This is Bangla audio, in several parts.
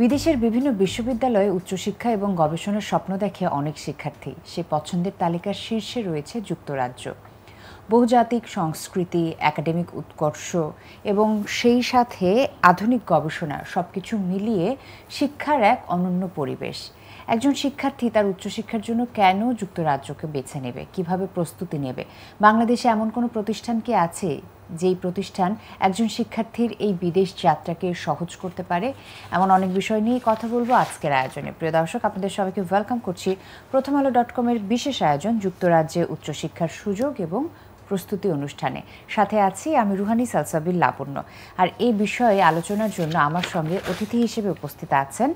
বিদেশের বিভিন্ন বিশ্ববিদ্যালয়ে উচ্চশিক্ষা এবং গবেষণার স্বপ্ন দেখে অনেক শিক্ষার্থী। সেই পছন্দের তালিকার শীর্ষে রয়েছে যুক্তরাজ্য। বহুজাতিক সংস্কৃতি, একাডেমিক উৎকর্ষ এবং সেই সাথে আধুনিক গবেষণা সবকিছু মিলিয়ে শিক্ষার এক অনন্য পরিবেশ। একজন শিক্ষার্থী তার উচ্চশিক্ষার জন্য কেন যুক্তরাজ্যকে বেছে নেবে, কিভাবে প্রস্তুতি নেবে? বাংলাদেশে এমন কোনো প্রতিষ্ঠান কি আছে যেই প্রতিষ্ঠান একজন শিক্ষার্থীর এই বিদেশ যাত্রাকে সহজ করতে পারে? এমন অনেক বিষয় নিয়ে কথা বলবো আজকের আয়োজনে। প্রিয় দর্শক, আপনাদের সবাইকে ওয়েলকাম করছি প্রথমআলো.com-এর বিশেষ আয়োজন যুক্তরাজ্যে উচ্চশিক্ষার সুযোগ এবং প্রস্তুতি অনুষ্ঠানে। সাথে আছি আমি রুহানি সালসাবিল লাবণ্য। আর এই বিষয়ে আলোচনার জন্য আমার সঙ্গে অতিথি হিসেবে উপস্থিত আছেন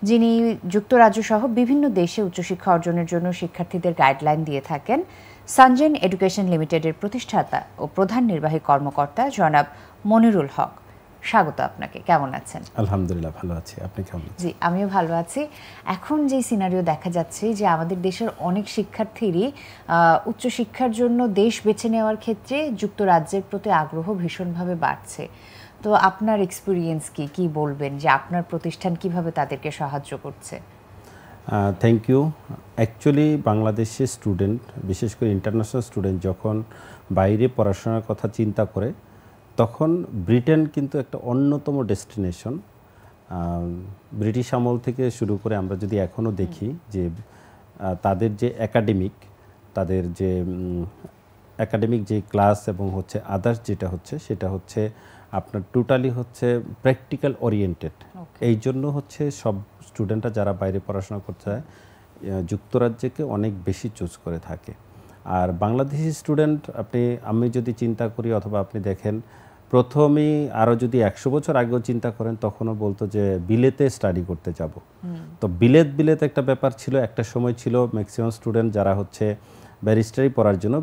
যিনি যুক্তরাজ্য সহ বিভিন্ন দেশে উচ্চশিক্ষা অর্জনের জন্য শিক্ষার্থীদের গাইডলাইন দিয়ে থাকেন, সানজেন এডুকেশন লিমিটেডের প্রতিষ্ঠাতা ও প্রধান নির্বাহী কর্মকর্তা জনাব মনিরুল হক। স্বাগত আপনাকে। কেমন আছেন? আলহামদুলিল্লাহ, ভালো আছি। আপনি কেমন আছেন? জি, আমিও ভালো আছি। এখন যে সিনারিও দেখা যাচ্ছে যে আমাদের দেশের অনেক শিক্ষার্থীরই উচ্চশিক্ষার জন্য দেশ বেছে নেওয়ার ক্ষেত্রে যুক্তরাজ্যের প্রতি আগ্রহ ভীষণভাবে বাড়ছে। তো আপনার এক্সপিরিয়েন্স কি বলবেন যে আপনার প্রতিষ্ঠান কিভাবে তাদেরকে সাহায্য করছে? Thank you. অ্যাকচুয়ালি বাংলাদেশের স্টুডেন্ট, বিশেষ করে ইন্টারন্যাশনাল স্টুডেন্ট যখন বাইরে পড়াশোনার কথা চিন্তা করে তখন ব্রিটেন কিন্তু একটা অন্যতম ডেস্টিনেশন। ব্রিটিশ আমল থেকে শুরু করে আমরা যদি এখনও দেখি যে তাদের যে একাডেমিক যে ক্লাস এবং হচ্ছে আদার্স যেটা হচ্ছে সেটা হচ্ছে আপনার টোটালি হচ্ছে প্র্যাকটিক্যাল ওরিয়েন্টেড। এই জন্য হচ্ছে সব স্টুডেন্টরা যারা বাইরে পড়াশোনা করতে চায় যুক্তরাজ্যকে অনেক বেশি চুজ করে থাকে। আর বাংলাদেশি স্টুডেন্ট আমি যদি চিন্তা করি অথবা আপনি দেখেন, প্রথমেই আরও যদি 100 বছর আগেও চিন্তা করেন তখনও বলতো যে বিলেতে স্টাডি করতে যাব। তো বিলেত একটা ব্যাপার ছিল, একটা সময় ছিল ম্যাক্সিমাম স্টুডেন্ট যারা হচ্ছে ব্যারিস্টারি পড়ার জন্য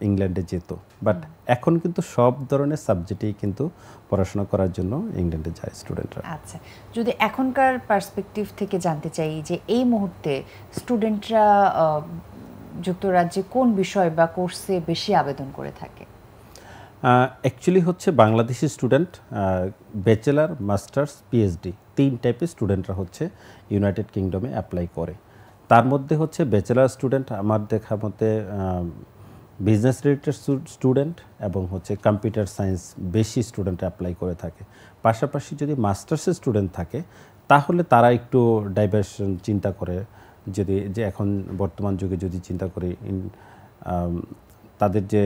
ইংল্যান্ডে যেত। বাট এখন কিন্তু সব ধরনের সাবজেক্টেই কিন্তু পড়াশোনা করার জন্য ইংল্যান্ডে যায় স্টুডেন্টরা। আচ্ছা, যদি এখনকার পার্সপেক্টিভ থেকে জানতে চাই যে এই মুহূর্তে স্টুডেন্টরা যুক্তরাজ্যে কোন বিষয় বা কোর্সে বেশি আবেদন করে থাকে? অ্যাকচুয়ালি হচ্ছে Bangladeshi student bachelor, masters, PhD 3 টাইপের স্টুডেন্টরা হচ্ছে ইউনাইটেড কিংডমে অ্যাপ্লাই করে। তার মধ্যে হচ্ছে ব্যাচেলার স্টুডেন্ট আমার দেখা মতে বিজনেস রিলেটেড স্টুডেন্ট এবং হচ্ছে কম্পিউটার সায়েন্স বেশি স্টুডেন্ট অ্যাপ্লাই করে থাকে। পাশাপাশি যদি মাস্টার্সের স্টুডেন্ট থাকে তাহলে তারা একটু ডাইভার্সন চিন্তা করে, যে এখন বর্তমান যুগে যদি চিন্তা করি তাদের যে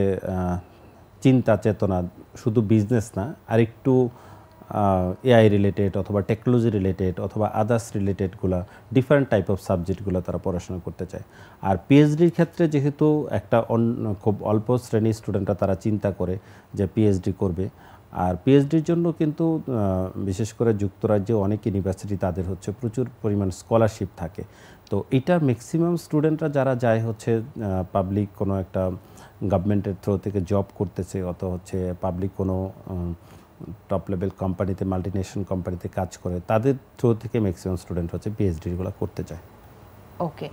চিন্তা চেতনা শুধু বিজনেস না, আর একটু এআই রিলেটেড অথবা টেকনোলজি রিলেটেড অথবা আদার্স রিলেটেডগুলো ডিফারেন্ট টাইপ অফ সাবজেক্টগুলো তারা পড়াশোনা করতে চায়। আর পিএইচডির ক্ষেত্রে যেহেতু একটা খুব অল্প শ্রেণীর স্টুডেন্টরা তারা চিন্তা করে যে পিএইচডি করবে। আর পিএইচডির জন্য কিন্তু বিশেষ করে যুক্তরাজ্যে অনেক ইউনিভার্সিটি তাদের হচ্ছে প্রচুর পরিমাণ স্কলারশিপ থাকে। তো এটা ম্যাক্সিমাম স্টুডেন্টরা যারা যায় হচ্ছে পাবলিক কোনো একটা গভর্নমেন্টের থ্রু থেকে জব করতেছে অথবা হচ্ছে পাবলিক কোনো টপ লেভেল কোম্পানিতে, মাল্টিনেশনাল কোম্পানিতে কাজ করে, তাদের থ্রু থেকে ম্যাক্সিমাম স্টুডেন্ট হচ্ছে পিএইচডিগুলো করতে চায়। ওকে,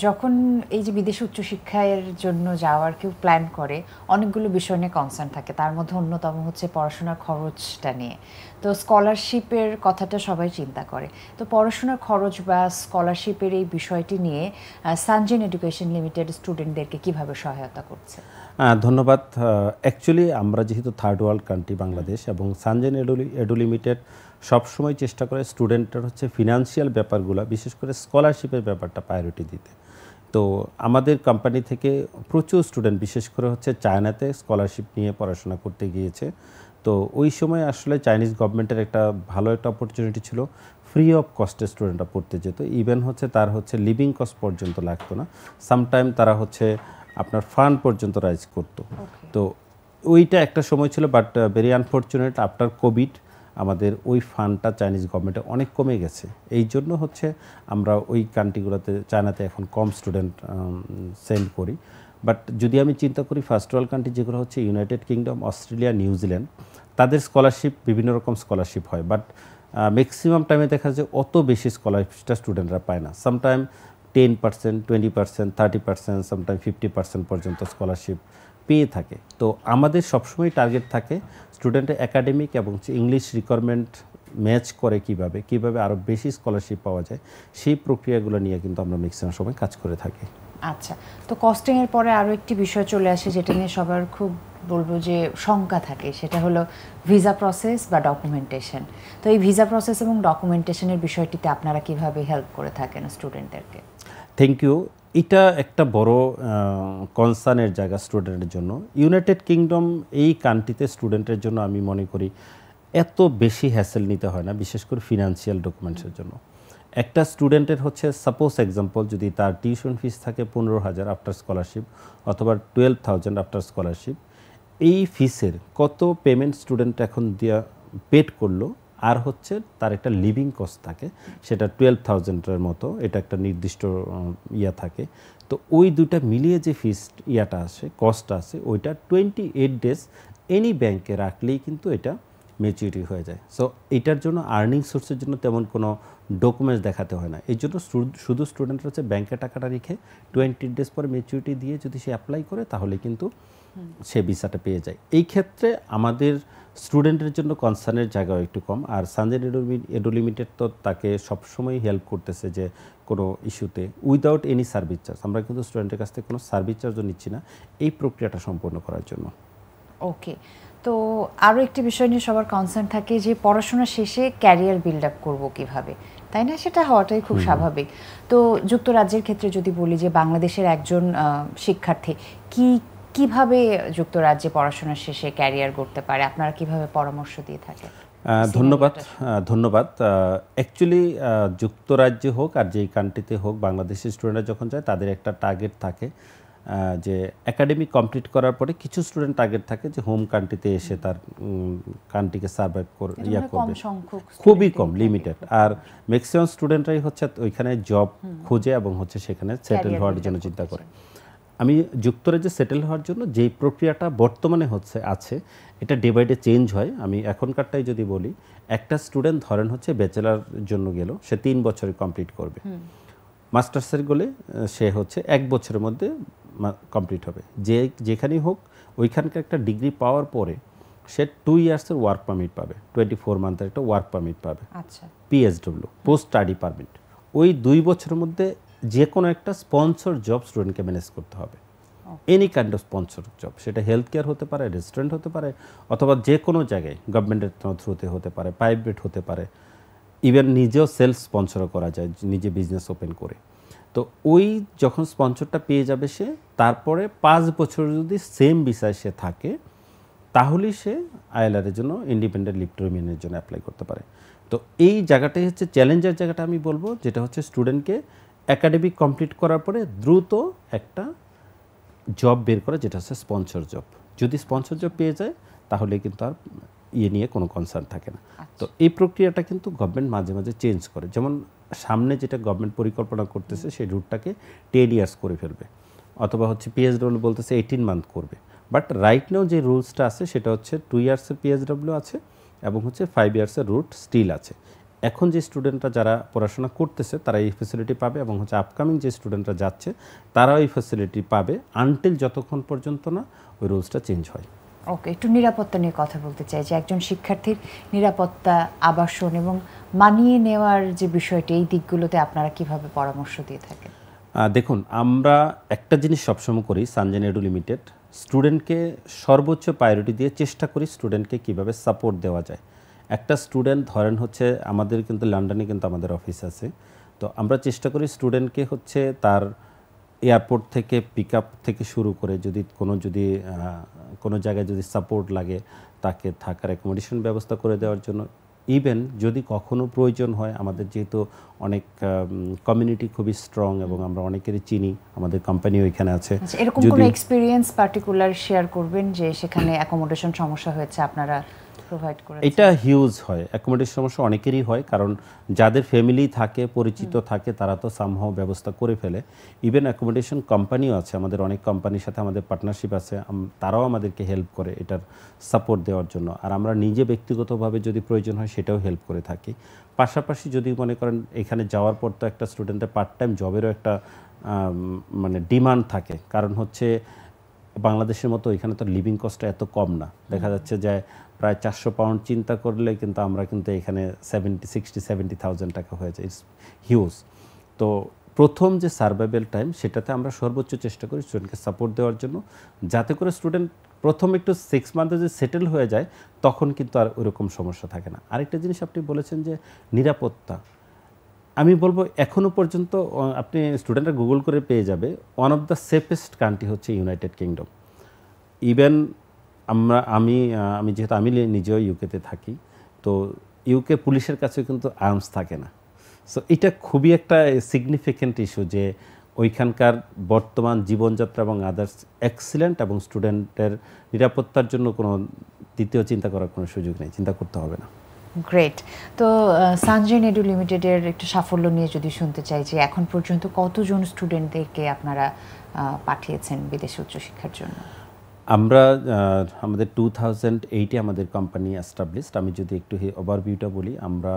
যখন এই যে বিদেশে উচ্চশিক্ষার জন্য যাওয়ার কেউ প্ল্যান করে অনেকগুলো বিষয় নিয়ে কনসার্ন থাকে, তার মধ্যে অন্যতম হচ্ছে পড়াশোনার খরচটা নিয়ে। তো স্কলারশিপের কথাটা সবাই চিন্তা করে। তো পড়াশোনার খরচ বা স্কলারশিপের এই বিষয়টি নিয়ে সানজেন এডুকেশন লিমিটেড স্টুডেন্টদেরকে কিভাবে সহায়তা করছে? ধন্যবাদ। অ্যাকচুয়ালি আমরা যেহেতু থার্ড ওয়ার্ল্ড কান্ট্রি বাংলাদেশ, এবং সানজেন এডু লিমিটেড সবসময় চেষ্টা করে স্টুডেন্টের হচ্ছে ফিনান্সিয়াল ব্যাপারগুলো, বিশেষ করে স্কলারশিপের ব্যাপারটা প্রায়োরিটি দিতে। তো আমাদের কোম্পানি থেকে প্রচুর স্টুডেন্ট বিশেষ করে হচ্ছে চায়নাতে স্কলারশিপ নিয়ে পড়াশোনা করতে গিয়েছে। তো ওই সময় আসলে চাইনিজ গভর্নমেন্টের একটা ভালো একটা অপরচুনিটি ছিল, ফ্রি অফ কস্টে স্টুডেন্টরা পড়তে যেত। ইভেন হচ্ছে তার হচ্ছে লিভিং কস্ট পর্যন্ত লাগতো না, সামটাইম তারা হচ্ছে আপনার ফান্ড পর্যন্ত রাইজ করতো। তো ওইটা একটা সময় ছিল, but very unfortunate after Covid আমাদের ওই ফান্ডটা চাইনিজ গভর্নমেন্টে অনেক কমে গেছে। এই জন্য হচ্ছে আমরা ওই কান্ট্রিগুলোতে, চায়নাতে এখন কম স্টুডেন্ট সেন্ড করি। বাট যদি আমি চিন্তা করি ফার্স্ট ওয়ার্ল্ড কান্ট্রি যেগুলো হচ্ছে ইউনাইটেড কিংডম, অস্ট্রেলিয়া, নিউজিল্যান্ড, তাদের স্কলারশিপ বিভিন্ন রকম স্কলারশিপ হয়, বাট ম্যাক্সিমাম টাইমে দেখা যায় অত বেশি স্কলারশিপটা স্টুডেন্টরা পায় না। সামটাইম 10%, 20%, 30%, সামটাইম 50% পর্যন্ত স্কলারশিপ পেয়ে থাকে। তো আমাদের সবসময় টার্গেট থাকে স্টুডেন্টের একাডেমিক এবং ইংলিশ রিকোয়ারমেন্ট ম্যাচ করে কিভাবে আরও বেশি স্কলারশিপ পাওয়া যায়, সেই প্রক্রিয়াগুলো নিয়ে কিন্তু আমরা ম্যাক্সিমাম সময় কাজ করে থাকি। আচ্ছা, তো কস্টিংয়ের পরে আরও একটি বিষয় চলে আসে যেটা নিয়ে সবার খুব বলবো যে শঙ্কা থাকে, সেটা হলো ভিসা প্রসেস বা ডকুমেন্টেশন। তো এই ভিসা প্রসেস এবং ডকুমেন্টেশনের বিষয়টিতে আপনারা কিভাবে হেল্প করে থাকেন স্টুডেন্টদেরকে? Thank you. এটা একটা বড় কনসার্নের জায়গা স্টুডেন্টের জন্য। ইউনাইটেড কিংডম এই কান্ট্রিতে স্টুডেন্টের জন্য আমি মনে করি এত বেশি হ্যাসেল নিতে হয় না, বিশেষ করে ফিনান্সিয়াল ডকুমেন্টসের জন্য। একটা স্টুডেন্টের হচ্ছে সাপোজ এক্সাম্পল যদি তার টিউশন ফিস থাকে 15,000 আফটার স্কলারশিপ অথবা 12,000 আফটার স্কলারশিপ, এই ফিসের কত পেমেন্ট স্টুডেন্ট এখন দিয়া পেড করলো, আর হচ্ছে তার একটা লিভিং কস্ট থাকে সেটা 12,000-এর মতো, এটা একটা নির্দিষ্ট ইয়া থাকে। তো ওই দুটা মিলিয়ে যে ফিস ইয়াটা আসে, কস্ট আসে, ওইটা 28 ডেজ এনি ব্যাংকে রাখলেই কিন্তু এটা ম্যাচুরিটি হয়ে যায়। সো এটার জন্য আর্নিং সোর্সের জন্য তেমন কোনো ডকুমেন্টস দেখাতে হয় না। এই জন্য শুধু স্টুডেন্টরা হচ্ছে ব্যাংকে টাকাটা রেখে 20 ডেজ পরে ম্যাচুরিটি দিয়ে যদি সে অ্যাপ্লাই করে তাহলে কিন্তু সে ভিসাটা পেয়ে যায়। এই ক্ষেত্রে আমাদের স্টুডেন্টের জন্য কনসার্নের জায়গাও একটু কম। আর সানজেন এডু লিমিটেড তো তাকে সবসময় হেল্প করতেছে যে কোনো ইস্যুতে উইদাউট এনি সার্ভিস চার্জ। আমরা কিন্তু স্টুডেন্টের কাছ থেকে কোনো সার্ভিস চার্জও নিচ্ছি না এই প্রক্রিয়াটা সম্পন্ন করার জন্য। ওকে, তো আরও একটি বিষয় নিয়ে সবার কনসার্ন থাকে যে পড়াশোনা শেষে ক্যারিয়ার বিল্ড আপ করবো কীভাবে, তাই না? সেটা হওয়াটাই খুব স্বাভাবিক। তো যুক্তরাজ্যের ক্ষেত্রে যদি বলি যে বাংলাদেশের একজন শিক্ষার্থী কিভাবে যুক্তরাজ্যে পড়াশোনা শেষে ক্যারিয়ার গড়তে পারে, আপনারা কিভাবে পরামর্শ দিয়ে থাকেন? ধন্যবাদ। অ্যাকচুয়ালি যুক্তরাজ্যে হোক আর যেই কান্ট্রিতে হোক, বাংলাদেশের স্টুডেন্টরা যখন যায় তাদের একটা টার্গেট থাকে যে একাডেমিক কমপ্লিট করার পরে কিছু স্টুডেন্ট টার্গেট থাকে যে হোম কান্ট্রিতে এসে তার কান্ট্রিকে সার্ভাইভ করবে, খুবই কম, লিমিটেড। আর ম্যাক্সিমাম স্টুডেন্টরাই হচ্ছে ওইখানে জব খুঁজে এবং হচ্ছে সেখানে সেটেল হওয়ার জন্য চিন্তা করে। আমি যুক্তরাজ্যে সেটেল হওয়ার জন্য যেই প্রক্রিয়াটা বর্তমানে আছে এটা ডে বাই ডে চেঞ্জ হয়। আমি এখনকারটাই যদি বলি, একটা স্টুডেন্ট ধরেন হচ্ছে ব্যাচেলার জন্য গেল, সে 3 বছরে কমপ্লিট করবে। মাস্টার্সের গেলে সে হচ্ছে 1 বছরের মধ্যে কমপ্লিট হবে। যেখানেই হোক ওইখানকার একটা ডিগ্রি পাওয়ার পরে সে 2 ইয়ার্সের ওয়ার্ক পারমিট পাবে, 24 মান্থের একটা ওয়ার্ক পারমিট পাবে, পিএসডব্লিউ, পোস্ট স্টাডি পারমিট। ওই 2 বছরের মধ্যে যে কোনো একটা স্পন্সর জব স্টুডেন্টকে ম্যানেজ করতে হবে, any kind of sponsor job. সেটা হেলথ কেয়ার হতে পারে, রেস্টুরেন্ট হতে পারে, অথবা যে কোনো জায়গায় গভর্নমেন্টের থ্রুতে হতে পারে, প্রাইভেট হতে পারে, ইভেন নিজেও সেলফ স্পন্সরও করা যায় নিজে বিজনেস ওপেন করে। তো ওই যখন স্পন্সরটা পেয়ে যাবে সে, তারপরে 5 বছর যদি সেম ভিসায় সে থাকে তাহলেই সে আইএলআরের জন্য, ইন্ডিপেন্ডেন্ট লিভ টু রিমেইনের জন্য অ্যাপ্লাই করতে পারে। তো এই জায়গাটাই হচ্ছে চ্যালেঞ্জের জায়গাটা আমি বলবো, যেটা হচ্ছে স্টুডেন্টকে একাডেমিক কমপ্লিট করার পরে দ্রুত একটা জব বের করা, যেটা হচ্ছে স্পন্সর জব। যদি স্পন্সর জব পেয়ে যায় তাহলে কিন্তু আর নিয়ে কোনো কনসার্ন থাকে না। তো এই প্রক্রিয়াটা কিন্তু গভর্নমেন্ট মাঝে মাঝে চেঞ্জ করে। যেমন সামনে যেটা গভর্নমেন্ট পরিকল্পনা করতেছে সেই রুটটাকে 10 ইয়ার্স করে ফেলবে, অথবা হচ্ছে পিএসডব্লিউ বলতেছে 18 মান্থ করবে। বাট রাইট নাও যে রুলসটা আছে সেটা হচ্ছে 2 ইয়ার্সের পিএসডব্লিউ আছে এবং হচ্ছে 5 ইয়ার্সের রুট স্টিল আছে। এখন যে স্টুডেন্টরা যারা পড়াশোনা করতেছে তারা এই ফ্যাসিলিটি পাবে, এবং হচ্ছে আপকামিং যে স্টুডেন্টরা যাচ্ছে তারাও এই ফ্যাসিলিটি পাবে আনটিল যতক্ষণ পর্যন্ত না ওই রুলসটা চেঞ্জ হয়। ওকে, একটু নিরাপত্তা নিয়ে কথা বলতে চাই যে একজন শিক্ষার্থীর নিরাপত্তা, আবাসন এবং মানিয়ে নেওয়ার যে বিষয়টি, এই দিকগুলোতে আপনারা কিভাবে পরামর্শ দিয়ে থাকেন? দেখুন, আমরা একটা জিনিস সবসময় করি সানজেন এডু লিমিটেড, স্টুডেন্টকে সর্বোচ্চ প্রায়োরিটি দিয়ে চেষ্টা করি স্টুডেন্টকে কিভাবে সাপোর্ট দেওয়া যায়। একটা স্টুডেন্ট ধরেন হচ্ছে, আমাদের কিন্তু লন্ডনে কিন্তু আমাদের অফিস আছে, তো আমরা চেষ্টা করি স্টুডেন্টকে হচ্ছে তার এয়ারপোর্ট থেকে পিক আপ থেকে শুরু করে যদি কোনো জায়গায় যদি সাপোর্ট লাগে তাকে থাকার অ্যাকোমোডেশন ব্যবস্থা করে দেওয়ার জন্য। ইভেন যদি কখনো প্রয়োজন হয়, আমাদের যেহেতু অনেক কমিউনিটি খুবই স্ট্রং এবং আমরা অনেকেরই চিনি, আমাদের কোম্পানিও এখানে আছে, এরকম কোনো এক্সপেরিয়েন্স পার্টিকুলার শেয়ার করবেন যে সেখানে অ্যাকোমোডেশন সমস্যা হয়েছে আপনারা প্রোভাইড করেন? এটা হিউজ হয়, অ্যাকোমোডেশন সমস্যা অনেকেরই হয়, কারণ যাদের ফ্যামিলি থাকে, পরিচিত থাকে, তারা তো সামহাও ব্যবস্থা করে ফেলে। ইভেন অ্যাকোমোডেশন কোম্পানিও আছে, আমাদের অনেক কোম্পানির সাথে আমাদের পার্টনারশিপ আছে, তারাও আমাদেরকে হেল্প করে এটার সাপোর্ট দেওয়ার জন্য। আর আমরা নিজে ব্যক্তিগতভাবে যদি প্রয়োজন হয় সেটাও হেল্প করে থাকি। পাশাপাশি যদি মনে করেন এখানে যাওয়ার পর তো একটা স্টুডেন্টের পার্ট টাইম জবেরও একটা মানে ডিমান্ড থাকে, কারণ হচ্ছে বাংলাদেশের মতো এখানে তো লিভিং কস্টটা এত কম না। দেখা যাচ্ছে যে প্রায় 400 পাউন্ড চিন্তা করলে কিন্তু আমরা কিন্তু এখানে 60-70,000 টাকা হয়ে যায়, ইটস হিউজ। তো প্রথম যে সার্ভাইভাল টাইম সেটাতে আমরা সর্বোচ্চ চেষ্টা করি স্টুডেন্টকে সাপোর্ট দেওয়ার জন্য, যাতে করে স্টুডেন্ট প্রথম একটু 6 মান্থে যে সেটেল হয়ে যায় তখন কিন্তু আর ওইরকম সমস্যা থাকে না। আরেকটা জিনিস আপনি বলেছেন যে নিরাপত্তা, আমি বলবো এখনও পর্যন্ত আপনি স্টুডেন্টরা গুগল করে পেয়ে যাবে, one of the safest country হচ্ছে ইউনাইটেড কিংডম। ইভেন আমি যেহেতু আমি নিজেও ইউকেতে থাকি, তো ইউকে পুলিশের কাছে কিন্তু আর্মস থাকে না। সো এটা খুবই একটা সিগনিফিক্যান্ট ইস্যু যে ওইখানকার বর্তমান জীবনযাত্রা এবং আদার্স এক্সিলেন্ট, এবং স্টুডেন্টের নিরাপত্তার জন্য কোনো দ্বিতীয় চিন্তা করার কোনো সুযোগ নেই, চিন্তা করতে হবে না। গ্রেট। তো সানজাইন এডু লিমিটেডের একটু সাফল্য নিয়ে যদি শুনতে চাই যে এখন পর্যন্ত কতজন স্টুডেন্টদেরকে আপনারা পাঠিয়েছেন বিদেশে উচ্চশিক্ষার জন্য? আমরা আমাদের 2008-এ আমাদের কোম্পানি এস্টাবলিশড। আমি যদি একটু ওভারভিউটা বলি, আমরা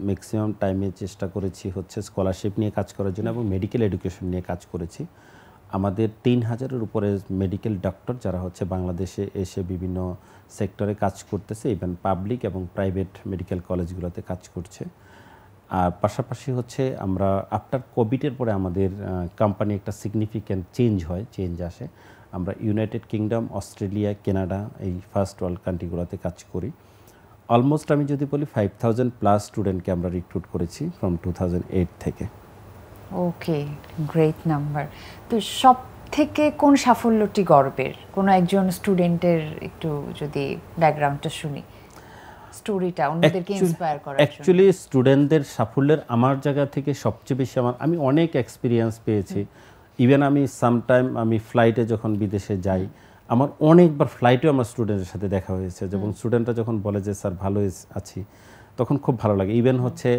ম্যাক্সিমাম টাইমে চেষ্টা করেছি হচ্ছে স্কলারশিপ নিয়ে কাজ করার জন্য এবং মেডিকেল এডুকেশন নিয়ে কাজ করেছি। আমাদের 3000-এর উপরে মেডিকেল ডক্টর যারা হচ্ছে বাংলাদেশে এসে বিভিন্ন সেক্টরে কাজ করতেছে, ইভেন পাবলিক এবং প্রাইভেট মেডিকেল কলেজগুলোতে কাজ করছে। আর পাশাপাশি হচ্ছে আমরা আফটার কোভিডের পরে আমাদের কোম্পানি একটা সিগনিফিক্যান্ট চেঞ্জ আসে। আমরা ইউনাইটেড কিংডম, অস্ট্রেলিয়া, কানাডা এই ফার্স্ট ওয়ার্ল্ড কান্ট্রিগুলোতে কাজ করি। অলমোস্ট আমি যদি বলি 5000+ স্টুডেন্টকে আমরা রিক্রুট করেছি ফ্রম 2008 থেকে। ওকে, গ্রেট নাম্বার। তো সব থেকে কোন সাফল্যটি গর্বের? কোনো একজন স্টুডেন্টের একটু যদি ব্যাকগ্রাউন্ডটা শুনি, স্টোরিটা অন্যদেরকে ইন্সপায়ার করার জন্য। অ্যাকচুয়ালি স্টুডেন্টদের সাফল্যের আমার জায়গা থেকে সবচেয়ে বেশি আমি অনেক এক্সপিরিয়েন্স পেয়েছি। ইভেন আমি সামটাইম আমি ফ্লাইটে যখন বিদেশে যাই, আমার অনেকবার ফ্লাইটেও আমার স্টুডেন্টের সাথে দেখা হয়েছে, এবং স্টুডেন্টরা যখন বলে যে স্যার ভালো আছি, তখন খুব ভালো লাগে। ইভেন হচ্ছে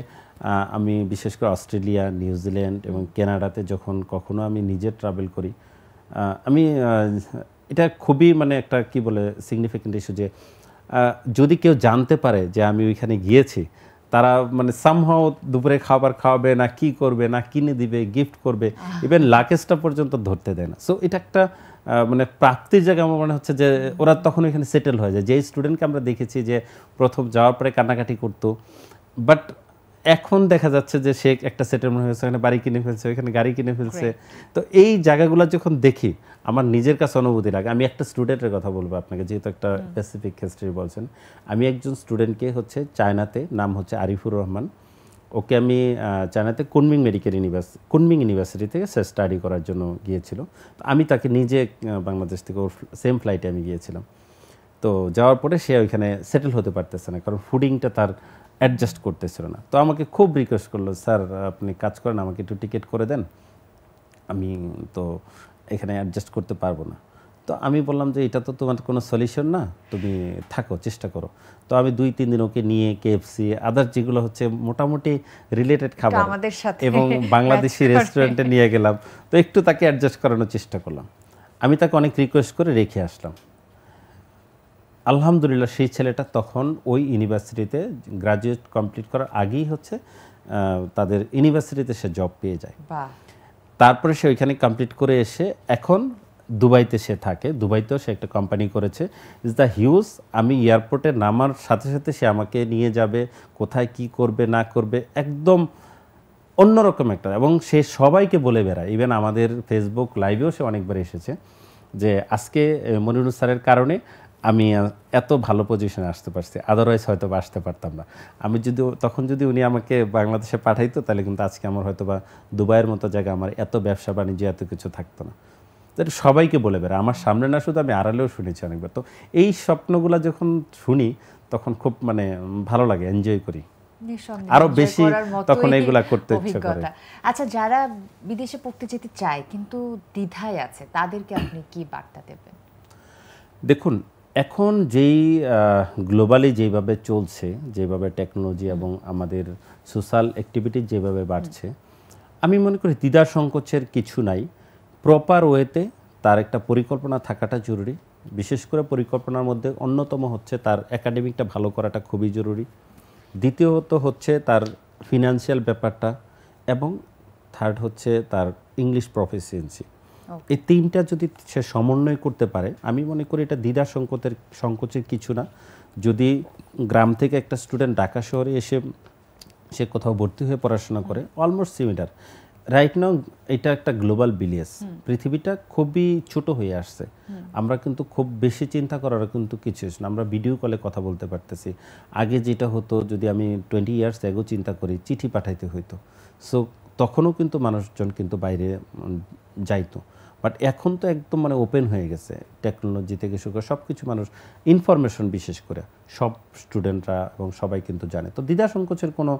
আমি বিশেষ করে অস্ট্রেলিয়া, নিউজিল্যান্ড এবং কানাডাতে যখন কখনো আমি নিজে ট্রাভেল করি, আমি এটা খুবই মানে একটা কি বলে সিগনিফিক্যান্ট ইস্যু যে যদি কেউ জানতে পারে যে আমি ওইখানে গিয়েছি, তারা মানে সামহাও দুপুরে খাবার খাওয়াবে না, কি করবে না, কিনে দিবে, গিফট করবে, ইভেন লাকেজটা পর্যন্ত ধরতে দেয় না। সো এটা একটা মানে প্রাপ্তির জায়গা আমার মনে হচ্ছে যে ওরা তখন এখানে সেটেল হয়ে যায়। যেই স্টুডেন্টকে আমরা দেখেছি যে প্রথম যাওয়ার পরে কান্নাকাটি করতো, বাট এখন দেখা যাচ্ছে যে সে একটা সেটেলমেন্ট হয়েছে, এখানে বাড়ি কিনে ফেলছে, এখানে গাড়ি কিনে ফেলছে। তো এই জায়গাগুলো যখন দেখি আমার নিজের কাছে অনুভূতি লাগে। আমি একটা স্টুডেন্টের কথা বলবো আপনাকে, যেহেতু একটা স্পেসিফিক হিস্ট্রি বলছেন। আমি একজন স্টুডেন্টকে হচ্ছে চায়নাতে, নাম হচ্ছে আরিফুর রহমান, ওকে আমি চায়নাতে কুনমিং ইউনিভার্সিটি থেকে সে স্টাডি করার জন্য গিয়েছিল। আমি তাকে নিজে বাংলাদেশ থেকে ওর সেম ফ্লাইটে আমি গিয়েছিলাম। তো যাওয়ার পরে সে ওইখানে সেটেল হতে পারতেছে না, কারণ ফুডিংটা তার অ্যাডজাস্ট করতেছিল না। তো আমাকে খুব রিকোয়েস্ট করলো, স্যার আপনি কাজ করেন, আমাকে একটু টিকিট করে দেন, আমি তো এখানে অ্যাডজাস্ট করতে পারবো না। তো আমি বললাম যে এটা তো তোমার কোনো সলিউশন না, তুমি থাকো, চেষ্টা করো। তো আমি 2-3 দিন ওকে নিয়ে কেএফসি আদার যেগুলো হচ্ছে মোটামুটি রিলেটেড খাবার এবং বাংলাদেশি রেস্টুরেন্টে নিয়ে গেলাম। তো একটু তাকে অ্যাডজাস্ট করানোর চেষ্টা করলাম। আমি তাকে অনেক রিকোয়েস্ট করে রেখে আসলাম। আলহামদুলিল্লাহ সেই ছেলেটা তখন ওই ইউনিভার্সিটিতে গ্রাজুয়েট কমপ্লিট করার আগেই হচ্ছে তাদের ইউনিভার্সিটিতে সে জব পেয়ে যায়। তারপরে সে ওইখানে কমপ্লিট করে এসে এখন দুবাইতে সে থাকে। দুবাইতেও সে একটা কোম্পানি করেছে, ইজ দ্য হিউজ। আমি এয়ারপোর্টে নামার সাথে সাথে সে আমাকে নিয়ে যাবে, কোথায় কি করবে না করবে, একদম অন্যরকম একটা। এবং সে সবাইকে বলে বেড়ায়, ইভেন আমাদের ফেসবুক লাইভেও সে অনেকবার এসেছে যে আজকে মনিরুল স্যারের কারণে আমি এত ভালো পজিশনে আসতে পারছি, আদারওয়াইজ হয়তো বা আসতে পারতাম না। আমি তখন যদি উনি আমাকে বাংলাদেশে পাঠাইতো, তাহলে কিন্তু আজকে আমার হয়তো বা দুবাইয়ের মতো জায়গা, আমার এত ব্যবসা বাণিজ্য এত কিছু থাকতো না। এটা সবাইকে বলে বেড়া, আমার সামনে না শুধু, আমি আড়ালেও শুনেছি অনেকবার। তো এই স্বপ্নগুলো যখন শুনি তখন খুব মানে ভালো লাগে, এনজয় করি, আরো বেশি তখন এইগুলা করতে ইচ্ছা করে। আচ্ছা, যারা বিদেশে পড়তে যেতে চায় কিন্তু দ্বিধায় আছে, তাদেরকে আপনি কি বার্তা দেবেন? দেখুন, এখন যেই গ্লোবালি যেভাবে চলছে, যেভাবে টেকনোলজি এবং আমাদের সোশ্যাল অ্যাক্টিভিটি যেভাবে বাড়ছে, আমি মনে করি দ্বিধা সংকোচের কিছু নাই। প্রপার ওয়েতে তার একটা পরিকল্পনা থাকাটা জরুরি। বিশেষ করে পরিকল্পনার মধ্যে অন্যতম হচ্ছে তার একাডেমিকটা ভালো করাটা খুবই জরুরি। দ্বিতীয়ত হচ্ছে তার ফিনান্সিয়াল ব্যাপারটা, এবং থার্ড হচ্ছে তার ইংলিশ প্রফিসিয়েন্সি। এই তিনটা যদি সে সমন্বয় করতে পারে, আমি মনে করি এটা দ্বিধা সংকোচের কিছু না। যদি গ্রাম থেকে একটা স্টুডেন্ট ঢাকা শহরে এসে সে কোথাও ভর্তি হয়ে পড়াশোনা করে, অলমোস্ট সিমিলার। রাইট নাও এটা একটা গ্লোবাল ভিলেজ, পৃথিবীটা খুবই ছোট হয়ে আসছে। আমরা কিন্তু খুব বেশি চিন্তা করার কিন্তু কিছু না, আমরা ভিডিও কলে কথা বলতে পারতেছি। আগে যেটা হতো, যদি আমি 20 ইয়ার্স এগো চিন্তা করি, চিঠি পাঠাইতে হইতো। সো তখনও কিন্তু মানুষজন কিন্তু বাইরে যাইতো, বাট এখন তো একদম মানে ওপেন হয়ে গেছে, টেকনোলজি থেকে শুরু করে সব কিছু মানুষ, ইনফরমেশন বিশেষ করে সব স্টুডেন্টরা এবং সবাই কিন্তু জানে। তো দ্বিধা সংকোচের কোনো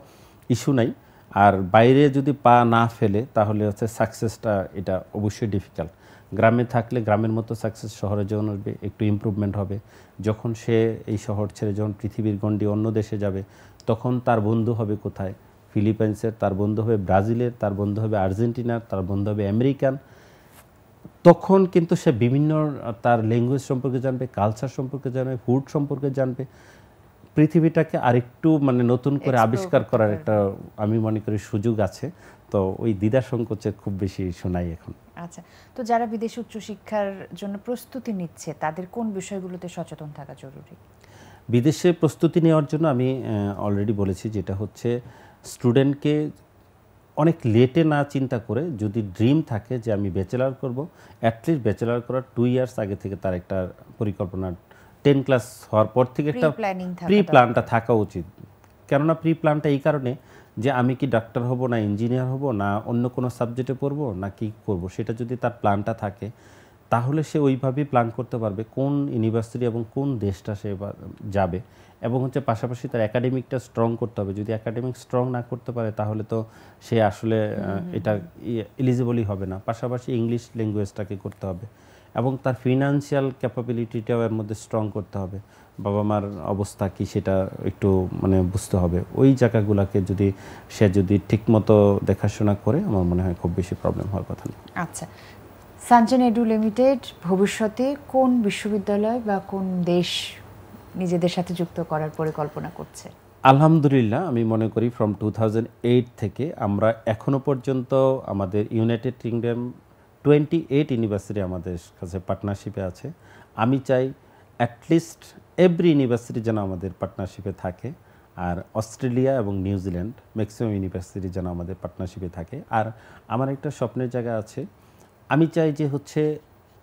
ইস্যু নাই। আর বাইরে যদি পা না ফেলে তাহলে হচ্ছে সাকসেসটা এটা অবশ্যই ডিফিকাল্ট। গ্রামে থাকলে গ্রামের মতো সাকসেস শহরে যখন আসবে একটু ইমপ্রুভমেন্ট হবে। যখন সে এই শহর ছেড়ে যখন পৃথিবীর গণ্ডি অন্য দেশে যাবে, তখন তার বন্ধু হবে কোথায়? ফিলিপাইন্সের, তার বন্ধু হবে ব্রাজিলের, তার বন্ধু হবে আর্জেন্টিনার, তার বন্ধু হবে আমেরিকান। তখন কিন্তু সে বিভিন্ন তার ল্যাঙ্গুয়েজ সম্পর্কে জানবে, কালচার সম্পর্কে জানবে, ফুড সম্পর্কে জানবে। পৃথিবীটাকে আরেকটু মানে নতুন করে আবিষ্কার করার একটা আমি মনে করি সুযোগ আছে। তো ওই দ্বিধা সংকোচের খুব বেশি শোনাই এখন। আচ্ছা, তো যারা বিদেশে উচ্চশিক্ষার জন্য প্রস্তুতি নিচ্ছে তাদের কোন বিষয়গুলোতে সচেতন থাকা জরুরি? বিদেশে প্রস্তুতি নেওয়ার জন্য আমি অলরেডি বলেছি, যেটা হচ্ছে স্টুডেন্টকে অনেক লেটে না চিন্তা করে, যদি ড্রিম থাকে যে আমি ব্যাচেলার করব, অ্যাটলিস্ট ব্যাচেলার করার 2 ইয়ার্স আগে থেকে তার একটা পরিকল্পনা, 10 ক্লাস হওয়ার পর থেকে একটা প্রি প্ল্যানটা থাকা উচিত। কেননা প্রি প্ল্যানটা এই কারণে যে আমি কি ডাক্তার হব, না ইঞ্জিনিয়ার হব, না অন্য কোনো সাবজেক্টে পড়বো, না কি করব, সেটা যদি তার প্ল্যানটা থাকে তাহলে সে ওইভাবেই প্ল্যান করতে পারবে কোন ইউনিভার্সিটি এবং কোন দেশটা সে যাবে। এবং হচ্ছে পাশাপাশি তার একাডেমিকটা স্ট্রং করতে হবে। যদি একাডেমিক স্ট্রং না করতে পারে তাহলে তো সে আসলে এটা এলিজিবলই হবে না। পাশাপাশি ইংলিশ ল্যাঙ্গুয়েজটাকে করতে হবে এবং তার ফিনান্সিয়াল ক্যাপাবিলিটিটাও এর মধ্যে স্ট্রং করতে হবে। বাবা মার অবস্থা কি সেটা একটু মানে বুঝতে হবে। ওই জায়গাগুলোকে যদি সে ঠিকমতো দেখাশোনা করে, আমার মনে হয় খুব বেশি প্রবলেম হওয়ার কথা নেই। আচ্ছা, সানজান এডু লিমিটেড ভবিষ্যতে কোন বিশ্ববিদ্যালয় বা কোন দেশ নিজেদের সাথে যুক্ত করার পরিকল্পনা করছে? আলহামদুলিল্লাহ, আমি মনে করি ফ্রম 2008 থেকে আমরা এখনো পর্যন্ত আমাদের ইউনাইটেড কিংডম 28 ইউনিভার্সিটি আমাদের কাছে পার্টনারশিপে আছে। আমি চাই অ্যাটলিস্ট এভরি ইউনিভার্সিটি যেন আমাদের পার্টনারশিপে থাকে। আর অস্ট্রেলিয়া এবং নিউজিল্যান্ড ম্যাক্সিমাম ইউনিভার্সিটি যেন আমাদের পার্টনারশিপে থাকে। আর আমার একটা স্বপ্নের জায়গা আছে, আমি চাই যে হচ্ছে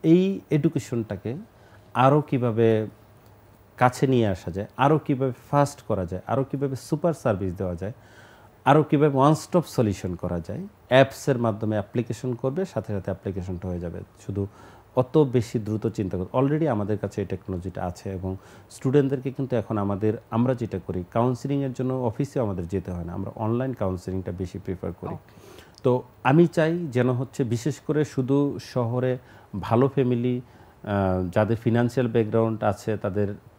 এই এডুকেশনটাকে আরও কিভাবে কাছে নিয়ে আসা যায়, আরও কীভাবে ফাস্ট করা যায়, আরও কীভাবে সুপার সার্ভিস দেওয়া যায়, আরও কীভাবে ওয়ান স্টপ সলিউশন করা যায়। অ্যাপসের মাধ্যমে অ্যাপ্লিকেশন করবে, সাথে সাথে অ্যাপ্লিকেশনটা হয়ে যাবে। শুধু অত বেশি দ্রুত চিন্তা করবে, অলরেডি আমাদের কাছে এই টেকনোলজিটা আছে। এবং স্টুডেন্টদেরকে কিন্তু এখন আমরা যেটা করি, কাউন্সিলিংয়ের জন্য অফিসে আমাদের যেতে হয় না, আমরা অনলাইন কাউন্সিলিংটা বেশি প্রিফার করি। তো আমি চাই যেন হচ্ছে বিশেষ করে শুধু শহরে ভালো ফ্যামিলি যাদের ফিনান্সিয়াল ব্যাকগ্রাউন্ড আছে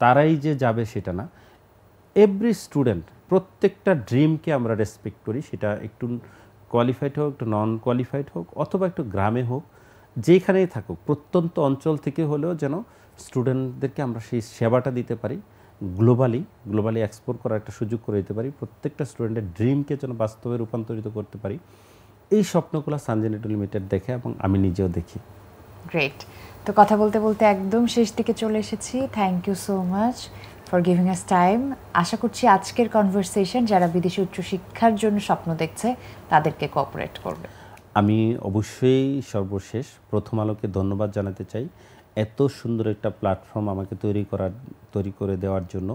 তারাই যে যাবে সেটা না। এভরি স্টুডেন্ট, প্রত্যেকটা ড্রিমকে আমরা রেসপেক্ট করি, সেটা একটু কোয়ালিফাইড হোক, একটু নন কোয়ালিফাইড হোক, অথবা একটু গ্রামে হোক, যেখানেই থাকুক, প্রত্যন্ত অঞ্চল থেকে হলেও যেন স্টুডেন্টদেরকে আমরা সেই সেবাটা দিতে পারি, গ্লোবালি এক্সপোর্ট করার একটা সুযোগ করে দিতে পারি, প্রত্যেকটা স্টুডেন্টের ড্রিমকে যেন বাস্তবে রূপান্তরিত করতে পারি। এই স্বপ্নগুলো সানজান এডু লিমিটেড দেখে এবং আমি নিজেও দেখি। গ্রেট। তো কথা বলতে বলতে একদম শেষ দিকে চলে এসেছি। Thank you so much for giving us time. আশা করছি আজকের কনভারসেশন যারা বিদেশি উচ্চশিক্ষার জন্য স্বপ্ন দেখছে তাদেরকে কোঅপারেট করবে। আমি অবশ্যই সর্বশেষ প্রথম আলোকে ধন্যবাদ জানাতে চাই এত সুন্দর একটা প্ল্যাটফর্ম আমাকে তৈরি করে দেওয়ার জন্য।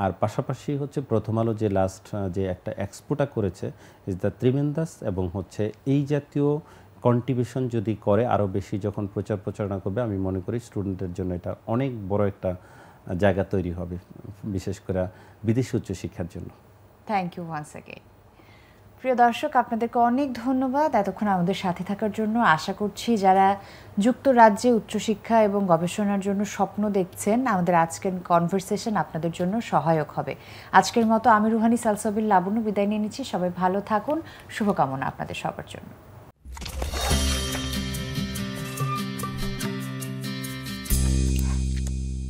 আর পাশাপাশি হচ্ছে প্রথম আলো যে লাস্ট যে একটা এক্সপোটা করেছে ইজ দ্য ত্রিমেন্দাস, এবং হচ্ছে এই জাতীয় কন্ট্রিবিউশন যদি করে আরও বেশি যখন প্রচারণা করবে, আমি মনে করি স্টুডেন্টের জন্য এটা অনেক বড় একটা জায়গা তৈরি হবে, বিশেষ করে বিদেশি উচ্চশিক্ষার জন্য। Thank you once again. প্রিয় দর্শক, আপনাদেরকে অনেক ধন্যবাদ এতক্ষণ আমাদের সাথে থাকার জন্য। আশা করছি যারা যুক্তরাজ্যে উচ্চশিক্ষা এবং গবেষণার জন্য স্বপ্ন দেখছেন, আমাদের আজকের কনভারসেশন আপনাদের জন্য সহায়ক হবে। আজকের মতো আমি রুহানি সালসাবিল লাবণ্য বিদায় নিয়ে নিচ্ছি। সবাই ভালো থাকুন, শুভকামনা আপনাদের সবার জন্য।